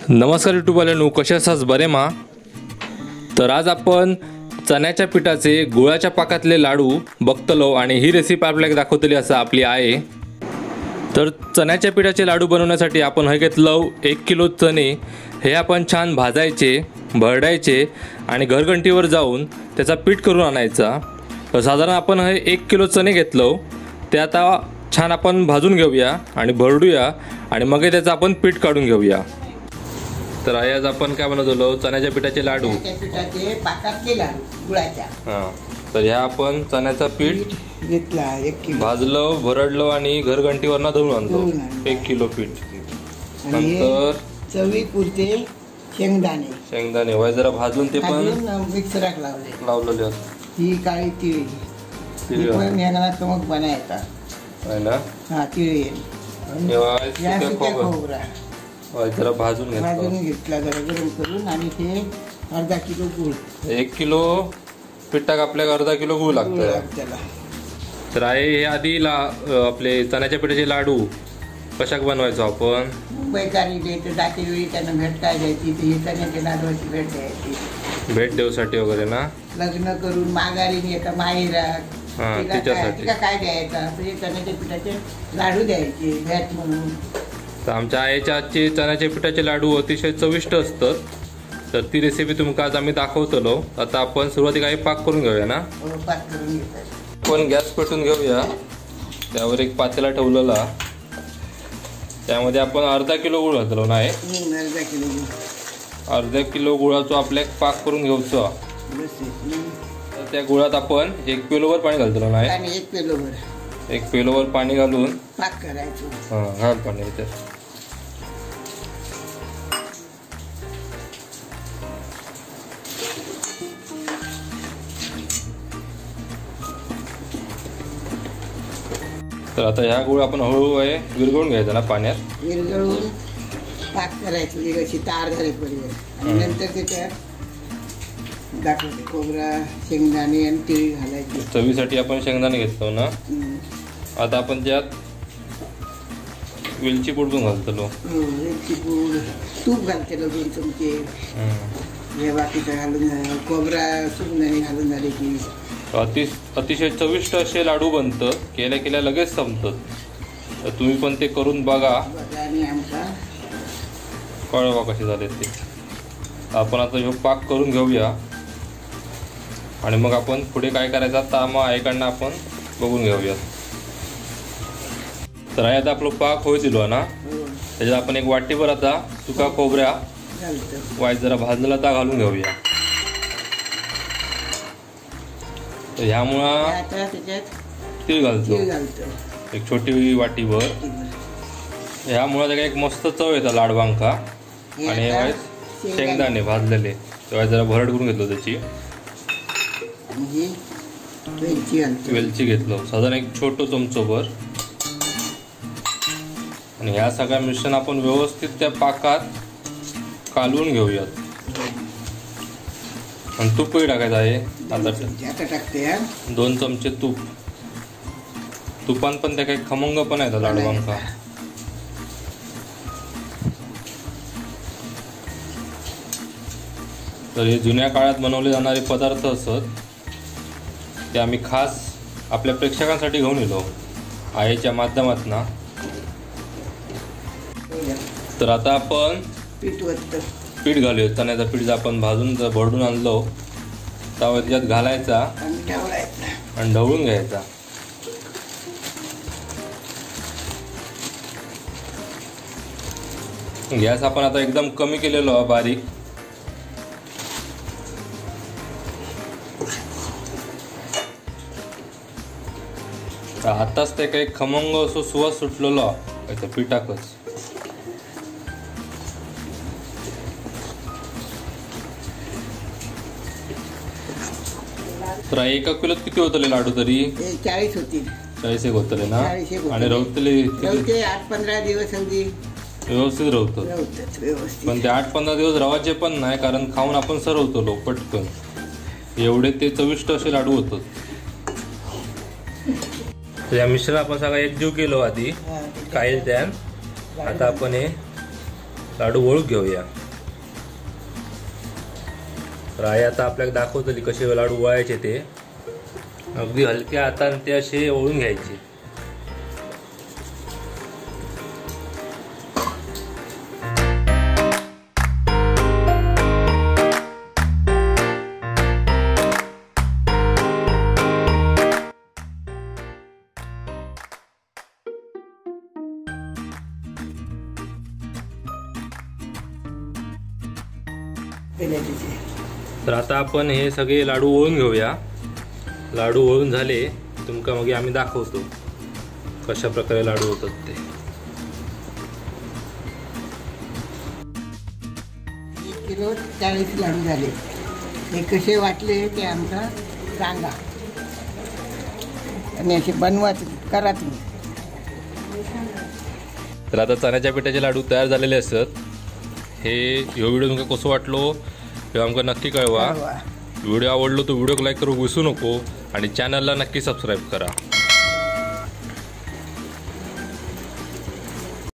नमस्कार यूट्यूबवाल्यांनो, कसे आसात बरे मा? तर आज आपण चण्याच्या पिठाचे गुळाच्या पाकातले लाडू बघतलो आणि ही रेसिपी आपल्याला दाखवतली असा आपली आहे। तर चण्याच्या पिठाचे लाडू बनवण्यासाठी आपण हे घेतलो 1 किलो चणे। हे आपण छान भाजायचे, भरडायचे आणि घरघंटीवर जाऊन त्याचा पीठ करून आणायचा। तर साधारण आपण हे 1 किलो चणे घेतलो, ते आता छान आपण भाजून घेऊया आणि भरडूया आणि मग त्याचं आपण पीठ काढून घेऊया। तर आज आपण काय बनवतो, चण्याच्या पिठाचे लाडू, पिठाचे पाकातले लाडू गुळाच्या। तर ह्या आपण चण्याचा पीठ घेतला 1 किलो, भाजलं, भरडलं आणि घरघंटीवरनं दळून आणतो 1 किलो पीठ। नंतर चवीपुरते शेंगदाणे वय जरा भाजून ते पण मिक्सरात लावलेले असतात। ही काळी तिळी पण यांना मग बनायचा आहे ना। हा तिळी खोबरा जरा भाजून घेतला जरा गरम करून आणि ते अर्धा किलो गूळ, 1 किलो पिठाक आपल्याला अर्धा किलो गूळ लागतं त्याला। तर आहे हे आधी आपले चण्याच्या पिठाचे लाडू कशाक बनवायचो आपण? मुंबईकारी द्यायचं, जाते वेळी त्यांना भेट काय द्यायची, ते चण्याच्या लाडूची भेट द्यायची, भेट देऊसाठी वगैरे ना। लग्न करून माघारी एका माहेरात त्याच्यासाठी काय द्यायचं असं चण्याच्या पिठाचे लाडू द्यायचे भेट म्हणून। तर आमच्या आईच्या आजचे चण्याच्या पिठाचे लाडू अतिशय चविष्ट असतात। तर ती रेसिपी तुमका आज आम्ही दाखवतलो। आता आपण सुरुवातीला पाक करून घेऊया ना। पाक करून घेतात आपण गॅस पेटून घेऊया, त्यावर एक पातेला ठेवलेला, त्यामध्ये आपण अर्धा किलो गुळ घातलो नाही, अर्धा किलो गुळाचो आपल्याला पाक करून घेऊचो। तर त्या गुळात आपण 1 किलोवर पाणी घालतलो नाही, 1 किलोवर पाणी घालून पाक करायचो। घाल पाणी त्याच्यात। तर आता ह्या गुळ आपण हळूहळू विरघळून घ्यायचा ना पाण्यात, विरघळून पाक करायची अशी तार झाल्यापर्यंत आणि नंतर त्याच्यात दाखवते खोबरा, शेंगदाणे आणि तीळ घालायचे। चवीसाठी आपण शेंगदाणे घेतलो ना। आता आपण त्यात वेलची पूड पण घालतलो, वेलची पूड, तूप घालतेलो 2 चमचे, हे बाकीचं घालून खोबरा शेंगदाणे घालून झाले की अतिशय चविष्ट असे लाडू बनतं, केल्या लगेच संपतात। तर तुम्ही पण ते करून बघा आणि आमचा कळवा कसे झाले ते। आपण आता हे पाक करून घेऊया आणि मग आपण पुढे काय करायचं आता मग आईकडनं आपण बघून घेऊया। तर आता आपलं पाक होई दिलो ना, त्याच्यात आपण 1 वाटीभर आता सुका खोबऱ्या वाईट जरा भाजलेला ता घालून घेऊया। तर ह्यामुळं तीळ घालतो 1 छोटी वाटीभर। ह्यामुळं त्याला एक मस्त चव येतं लाडवांका। आणि हे शेंगदाणे भाजलेले तेव्हा जरा भरड करून घेतलो, त्याची वेलची घेतलो साधारण 1 छोटं चमचोभर। आणि ह्या सगळ्या मिश्रण आपण व्यवस्थित त्या पाकात कालवून घेऊयात। आणि तूपही टाकायचं आहे, आता टाकते 2 चमचे तूप। तुपान पण त्या काही खमंग पण आहे लाडवांका। तर हे जुन्या काळात बनवले जाणारे पदार्थ असत, ते आम्ही खास आपल्या प्रेक्षकांसाठी घेऊन येलो आईच्या माध्यमातून। तर आता आपण पीठ घालूया, चण्याचा पीठ जे आपण भाजून भरडून आणलो त्यावर त्याच्यात घालायचा आणि ढवळून घ्यायचा। गॅस आपण आता एकदम कमी केलेलो बारीक। आताच ते काही खमंग असो सुवास सुटलेलो त्याच्या पिठाकच। तर 1 किलोत किती होतले लाडू तरी? 40 होतील, 40 होतले ना। आणि रवतले 8-15 दिवस अगदी व्यवस्थित रवतात, पण ते 8-15 दिवस रवायचे पण नाही, कारण खाऊन आपण सरवतो पटकन। एवढे ते चविष्ट असे लाडू होतात. तर या मिश्रण आपण सगळं एकजीव केलो आधी काही त्यान. आता आपण हे लाडू वळून घेऊया. तर आई आता आपल्याला दाखवतली कसे लाडू वळायचे ते. अगदी हलक्या हाताने ते असे वळून घ्यायचे. तर आता आपण हे सगळे लाडू वळून घेऊया. लाडू वळून झाले तुमका मग आम्ही दाखवतो कशा प्रकारे लाडू होतात ते. 1 किलो 40 लाडू झाले. हे कसे वाटले ते आमका सांगा आणि असे बनवा करा तुम्ही. तर आता चण्याच्या पिठाचे लाडू तयार झालेले असतात. हे व्हिडिओ तुमका कसं वाटलो हे आमका नक्की कळवा. व्हिडिओ आवडलो तर व्हिडिओ लाईक करू विसरू नको आणि चॅनलला नक्की सबस्क्राईब करा.